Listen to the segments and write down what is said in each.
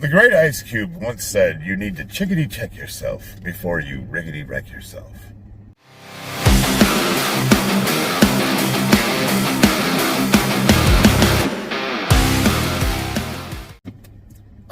The great Ice Cube once said, you need to chickadee check yourself before you rickety wreck yourself.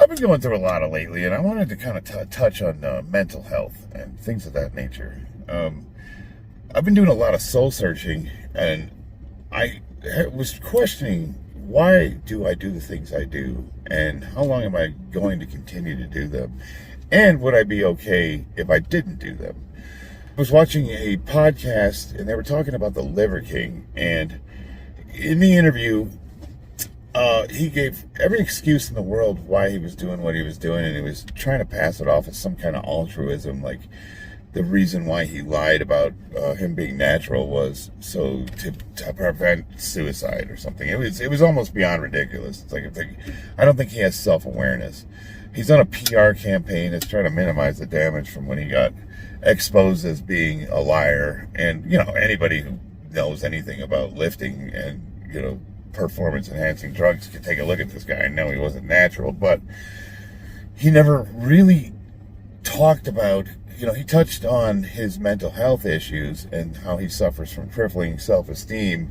I've been going through a lot of lately, and I wanted to kind of touch on mental health and things of that nature. I've been doing a lot of soul searching, and I was questioning, why do I do the things I do, and how long am I going to continue to do them, and would I be okay if I didn't do them? I was watching a podcast, and they were talking about the Liver King, and in the interview, he gave every excuse in the world why he was doing what he was doing, and he was trying to pass it off as some kind of altruism, like the reason why he lied about him being natural was so to prevent suicide or something. It was almost beyond ridiculous. It's like I don't think he has self-awareness. He's on a PR campaign that's trying to minimize the damage from when he got exposed as being a liar. And anybody who knows anything about lifting and performance enhancing drugs can take a look at this guy and know he wasn't natural. But he never really talked about. He touched on his mental health issues and how he suffers from crippling self-esteem.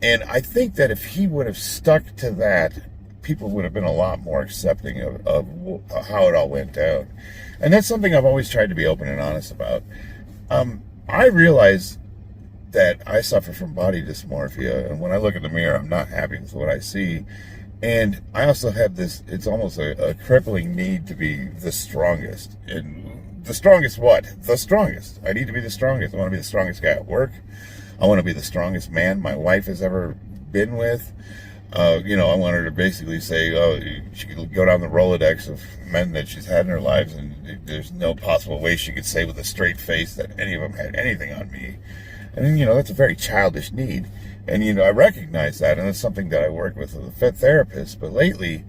And I think that if he would have stuck to that, people would have been a lot more accepting of how it all went down. And that's something I've always tried to be open and honest about. I realize that I suffer from body dysmorphia, and when I look in the mirror, I'm not happy with what I see. And I also have this, it's almost a crippling need to be the strongest. And the strongest what? The strongest. I need to be the strongest. I want to be the strongest guy at work. I want to be the strongest man my wife has ever been with. I want her to basically say, she could go down the Rolodex of men that she's had in her lives, and there's no possible way she could say with a straight face that any of them had anything on me. And that's a very childish need. And, I recognize that, and it's something that I work with a therapist. But lately,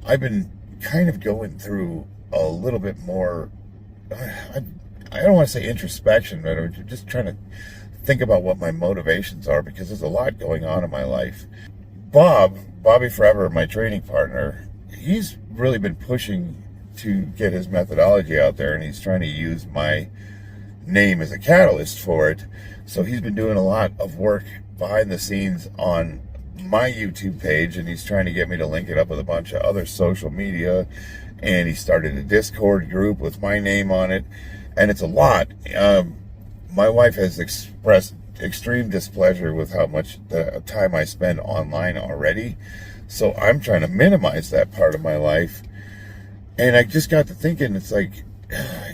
I've been kind of going through a little bit more, I don't want to say introspection, but I'm just trying to think about what my motivations are, because there's a lot going on in my life. Bobby Forever, my training partner, he's really been pushing to get his methodology out there, and he's trying to use my name as a catalyst for it. So he's been doing a lot of work behind the scenes on my YouTube page, and he's trying to get me to link it up with a bunch of other social media. And he started a Discord group with my name on it, and it's a lot. My wife has expressed extreme displeasure with how much time I spend online already, so I'm trying to minimize that part of my life. And I just got to thinking, it's like,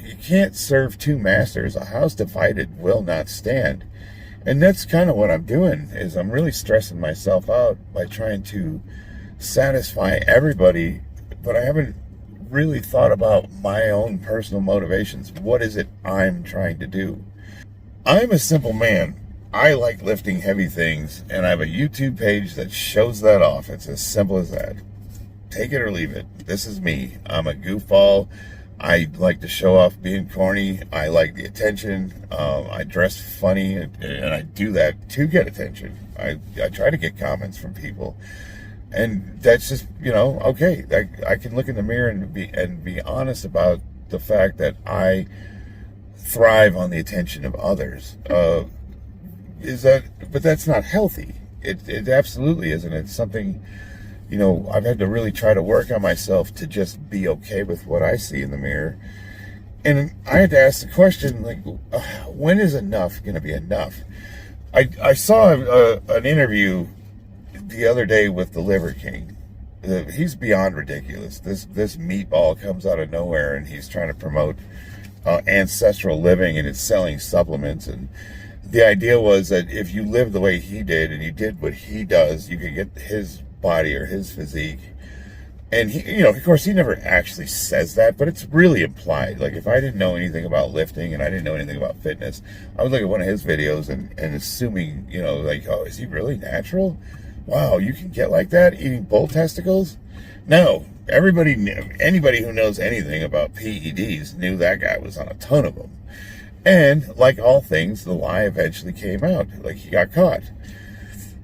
you can't serve two masters. A house divided will not stand. And that's kind of what I'm doing, is I'm really stressing myself out by trying to satisfy everybody, but I haven't really thought about my own personal motivations. What is it I'm trying to do? I'm a simple man. I like lifting heavy things, and I have a YouTube page that shows that off. It's as simple as that. Take it or leave it. This is me. I'm a goofball. I like to show off being corny. I like the attention. I dress funny, and I do that to get attention. I try to get comments from people. And that's just, okay. I can look in the mirror and be honest about the fact that I thrive on the attention of others. But that's not healthy. It absolutely isn't. It's something, I've had to really try to work on myself to just be okay with what I see in the mirror. And I had to ask the question, when is enough going to be enough? I saw an interview the other day with the Liver King. He's beyond ridiculous. This meatball comes out of nowhere, and he's trying to promote ancestral living, and it's selling supplements. And the idea was that if you lived the way he did and you did what he does, you could get his body or his physique. And he, of course, he never actually says that, but it's really implied. Like, if I didn't know anything about lifting and I didn't know anything about fitness, I would look at one of his videos and assuming, oh, is he really natural? Wow, you can get like that eating bull testicles? No, anybody who knows anything about PEDs knew that guy was on a ton of them. And like all things, the lie eventually came out. Like, he got caught.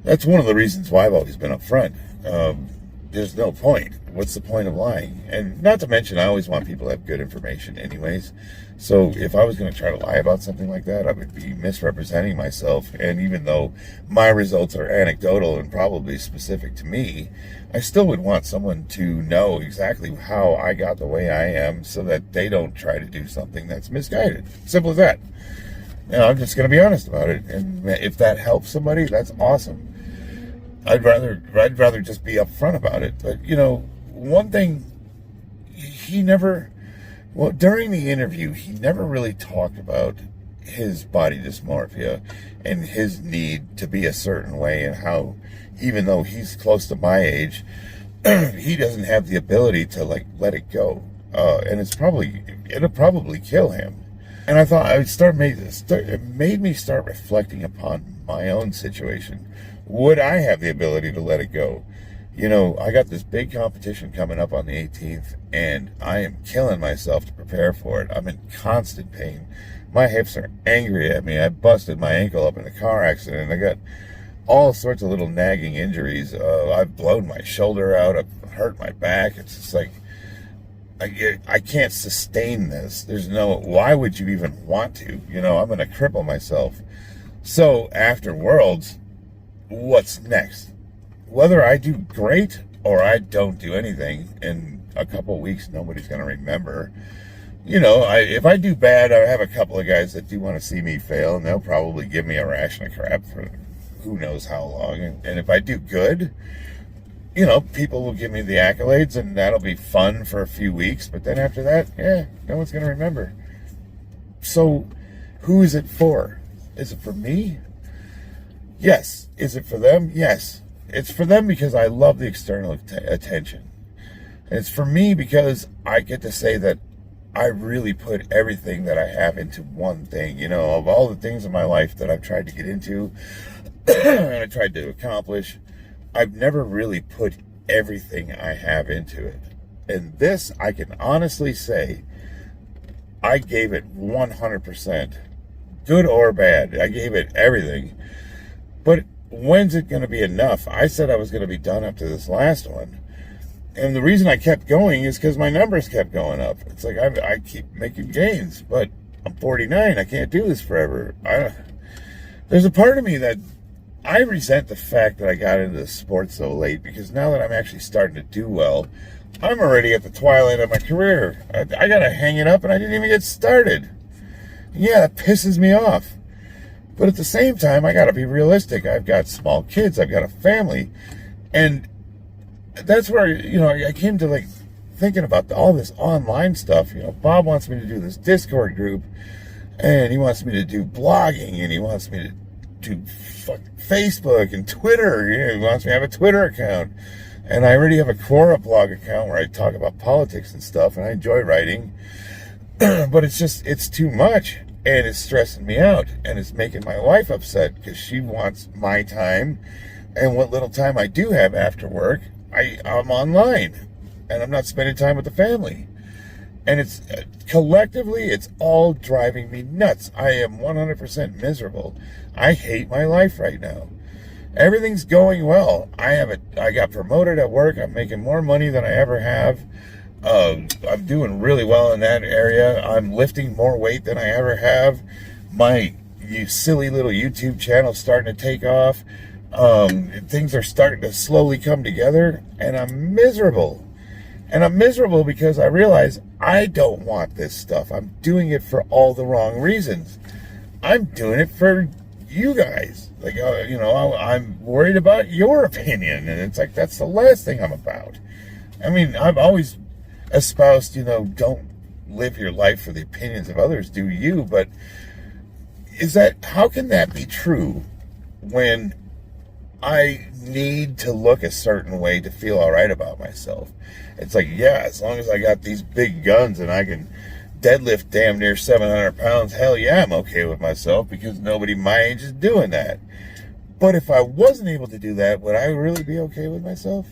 That's one of the reasons why I've always been upfront. There's no point. what's the point of lying? And not to mention, I always want people to have good information anyways. So if I was going to try to lie about something like that, I would be misrepresenting myself. And even though my results are anecdotal and probably specific to me, I still would want someone to know exactly how I got the way I am so that they don't try to do something that's misguided. Simple as that. I'm just going to be honest about it. And if that helps somebody, that's awesome. I'd rather just be upfront about it. But, one thing, during the interview, he never really talked about his body dysmorphia and his need to be a certain way, and how, even though he's close to my age, he doesn't have the ability to let it go. And it'll probably kill him. And I thought it made me start reflecting upon my own situation. Would I have the ability to let it go? I got this big competition coming up on the 18th, and I am killing myself to prepare for it. I'm in constant pain. My hips are angry at me. I busted my ankle up in a car accident. I got all sorts of little nagging injuries. I've blown my shoulder out. I've hurt my back. It's just like, I can't sustain this. Why would you even want to? I'm going to cripple myself. So after Worlds, what's next? Whether I do great or I don't do anything, in a couple of weeks, nobody's going to remember. If I do bad, I have a couple of guys that do want to see me fail, and they'll probably give me a ration of crap for who knows how long. And if I do good, people will give me the accolades, and that'll be fun for a few weeks. But then after that, no one's going to remember. So who is it for? Is it for me? Yes. Is it for them? Yes. It's for them because I love the external attention. And it's for me because I get to say that I really put everything that I have into one thing. Of all the things in my life that I've tried to get into and I tried to accomplish, I've never really put everything I have into it. And this, I can honestly say, I gave it 100%. Good or bad. I gave it everything. But when's it going to be enough? I said I was going to be done after this last one. And the reason I kept going is because my numbers kept going up. It's like I keep making gains, but I'm 49. I can't do this forever. There's a part of me that I resent the fact that I got into the sport so late, because now that I'm actually starting to do well, I'm already at the twilight of my career. I got to hang it up, and I didn't even get started. Yeah, that pisses me off. But at the same time, I got to be realistic. I've got small kids. I've got a family. And that's where, I came to thinking about all this online stuff. Bob wants me to do this Discord group, and he wants me to do blogging, and he wants me to do Facebook and Twitter. He wants me to have a Twitter account. And I already have a Quora blog account where I talk about politics and stuff, and I enjoy writing. But it's too much. And it's stressing me out, and it's making my wife upset because she wants my time, and what little time I do have after work, I'm online, and I'm not spending time with the family. And it's collectively, it's all driving me nuts. I am 100% miserable. I hate my life right now. Everything's going well. I got promoted at work. I'm making more money than I ever have. I'm doing really well in that area. I'm lifting more weight than I ever have. My silly little YouTube channel starting to take off. Things are starting to slowly come together, and I'm miserable. And I'm miserable because I realize I don't want this stuff. I'm doing it for all the wrong reasons. I'm doing it for you guys. I'm worried about your opinion, and it's like, that's the last thing I'm about. I mean, I've always espoused, don't live your life for the opinions of others, do you? But how can that be true when I need to look a certain way to feel all right about myself? It's like, yeah, as long as I got these big guns and I can deadlift damn near 700 pounds, hell yeah, I'm okay with myself, because nobody my age is doing that. But if I wasn't able to do that, would I really be okay with myself?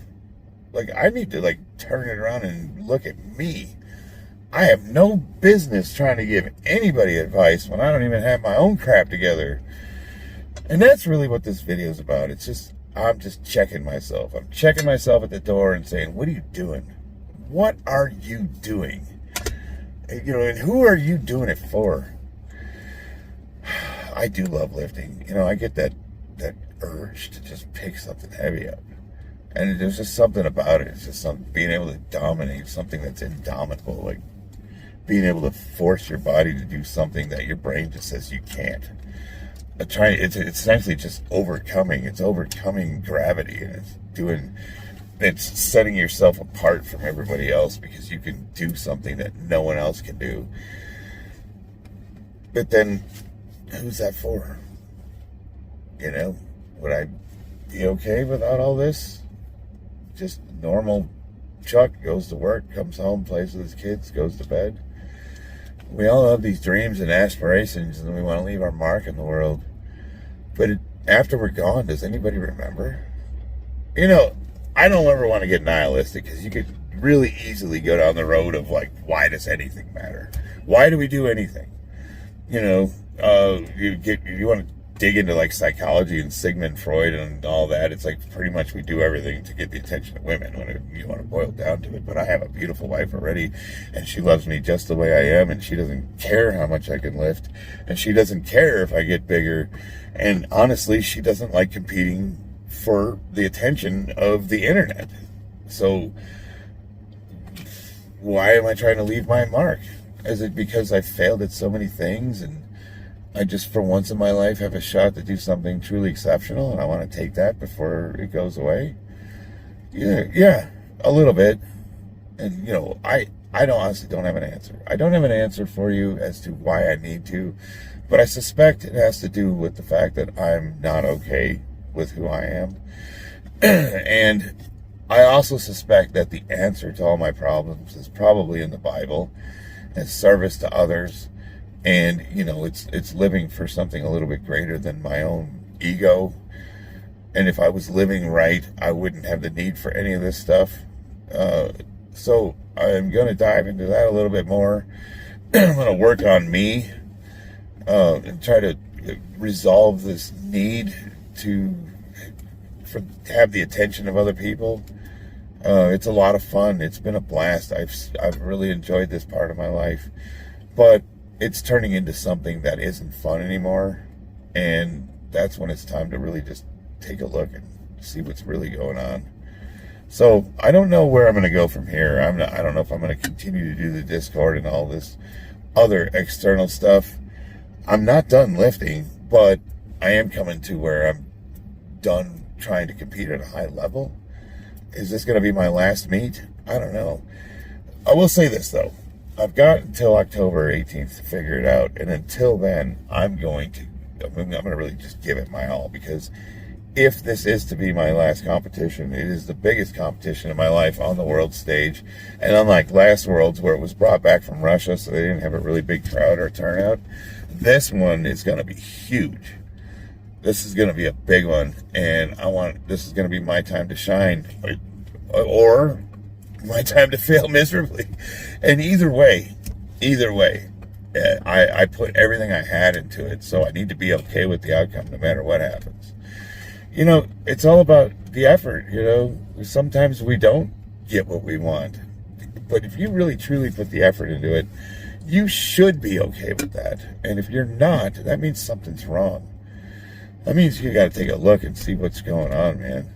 I need to turn it around and look at me. I have no business trying to give anybody advice when I don't even have my own crap together. And that's really what this video is about. I'm just checking myself. I'm checking myself at the door and saying, what are you doing? what are you doing? And who are you doing it for? I do love lifting. I get that urge to just pick something heavy up. And there's just something about it. It's just being able to dominate something that's indomitable, like being able to force your body to do something that your brain just says you can't. It's essentially just overcoming. It's overcoming gravity, and it's setting yourself apart from everybody else because you can do something that no one else can do. But then, who's that for? Would I be okay without all this? Just normal Chuck goes to work, comes home, plays with his kids, goes to bed. We all have these dreams and aspirations, and we want to leave our mark in the world. But after we're gone, does anybody remember? I don't ever want to get nihilistic, because you could really easily go down the road of, like, why does anything matter? Why do we do anything? You want to dig into, like, psychology and Sigmund Freud and all that. It's like pretty much we do everything to get the attention of women when you want to boil down to it. But I have a beautiful wife already, and she loves me just the way I am, and she doesn't care how much I can lift, and she doesn't care if I get bigger. And honestly, she doesn't like competing for the attention of the internet. So why am I trying to leave my mark? Is it because I failed at so many things, and I just, for once in my life, have a shot to do something truly exceptional, and I want to take that before it goes away? Yeah, a little bit. And, I honestly don't have an answer. I don't have an answer for you as to why I need to, but I suspect it has to do with the fact that I'm not okay with who I am. And I also suspect that the answer to all my problems is probably in the Bible, as service to others. And, it's living for something a little bit greater than my own ego. And if I was living right, I wouldn't have the need for any of this stuff. So I'm going to dive into that a little bit more. I'm going to work on me and try to resolve this need to have the attention of other people. It's a lot of fun. It's been a blast. I've really enjoyed this part of my life. But it's turning into something that isn't fun anymore, and that's when it's time to really just take a look and see what's really going on. So I don't know where I'm going to go from here. I don't know if I'm going to continue to do the Discord and all this other external stuff. I'm not done lifting, but I am coming to where I'm done trying to compete at a high level. Is this going to be my last meet? I don't know. I will say this, though. I've got until October 18th to figure it out, and until then, I'm going to really just give it my all, because if this is to be my last competition, it is the biggest competition of my life on the world stage. And unlike last Worlds, where it was brought back from Russia, so they didn't have a really big crowd or turnout, this one is going to be huge. This is going to be a big one, and this is going to be my time to shine, or my time to fail miserably. And either way, I put everything I had into it, so I need to be okay with the outcome no matter what happens. It's all about the effort. Sometimes we don't get what we want, but if you really truly put the effort into it, you should be okay with that. And if you're not, that means something's wrong. That means you got to take a look and see what's going on, man.